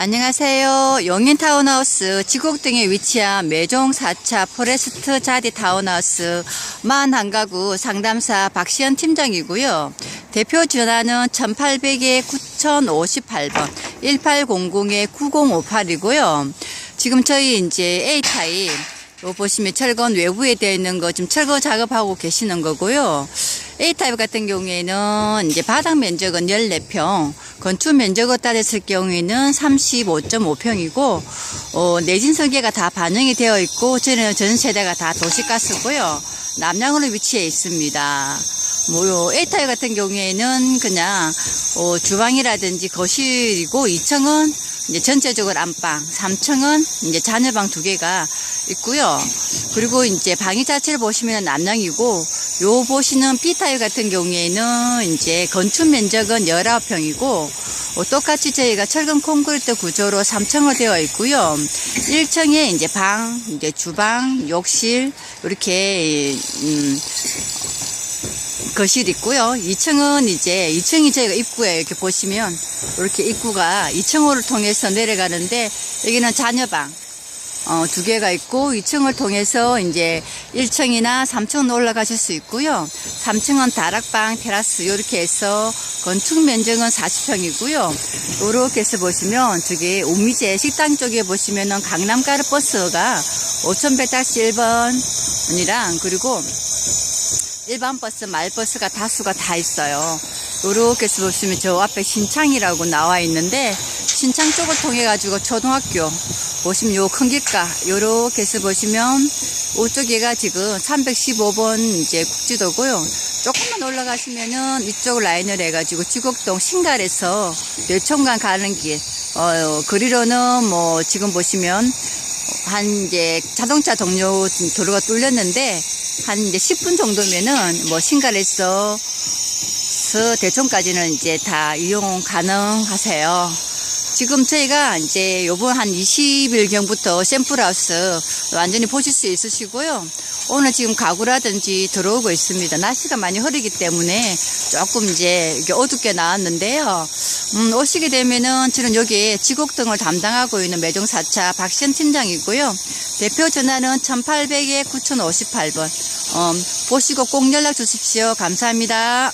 안녕하세요. 용인 타운하우스 지곡동에 위치한 매종 4차 포레스트 자디 타운하우스 41가구 상담사 박시연 팀장이고요. 대표 전화는 1800에 9058번 1800에 9058이고요. 지금 저희 이제 A타입 요 보시면 철건 외부에 되어 있는 거 지금 철거 작업하고 계시는 거고요. A타입 같은 경우에는 이제 바닥 면적은 14평, 건축 면적에 따졌을 경우에는 35.5평이고, 내진 설계가 다 반영이 되어 있고, 저는 전 세대가 다 도시가스고요. 남향으로 위치해 있습니다. 요 A타입 같은 경우에는 그냥, 주방이라든지 거실이고, 2층은 이제 전체적으로 안방, 3층은 이제 자녀방 2개가 있고요. 그리고 이제 방이 자체를 보시면 남향이고, 요 보시는 B타입 같은 경우에는 이제 건축 면적은 19평이고, 똑같이 저희가 철근 콘크리트 구조로 3층으로 되어 있고요. 1층에 이제 방, 이제 주방, 욕실, 이렇게, 거실 있고요. 2층은 이제 2층이 저희가 입구에 이렇게 보시면 이렇게 입구가 2층으로 통해서 내려가는데 여기는 자녀방 2개가 있고 2층을 통해서 이제 1층이나 3층은 올라가실 수 있고요. 3층은 다락방, 테라스 이렇게 해서 건축 면적은 40평이고요. 이렇게 해서 보시면 저기 우미제 식당 쪽에 보시면은 강남가르 버스가 5100-1번이랑 그리고 일반 버스, 마을버스가 다수가 다 있어요. 요렇게 해서 보시면 저 앞에 신창이라고 나와 있는데 신창 쪽을 통해 가지고 초등학교 보시면 요 큰 길가 요렇게 해서 보시면 이쪽에가 지금 315번 이제 국지도고요. 조금만 올라가시면은 이쪽 라인을 해가지고 지곡동 신갈에서 뇌총관 가는 길 거리로는 뭐 지금 보시면 한 이제 자동차 동료 도로가 뚫렸는데 한 이제 10분 정도면은 뭐 신갈에서 대청까지는 이제 다 이용 가능하세요. 지금 저희가 이제 요번 한 20일경부터 샘플하우스 완전히 보실 수 있으시고요. 오늘 지금 가구라든지 들어오고 있습니다. 날씨가 많이 흐리기 때문에 조금 이제 이렇게 어둡게 나왔는데요. 오시게 되면은 저는 여기 지곡등을 담당하고 있는 매종 4차 박시연 팀장이고요. 대표 전화는 1800에 9058번. 보시고 꼭 연락 주십시오. 감사합니다.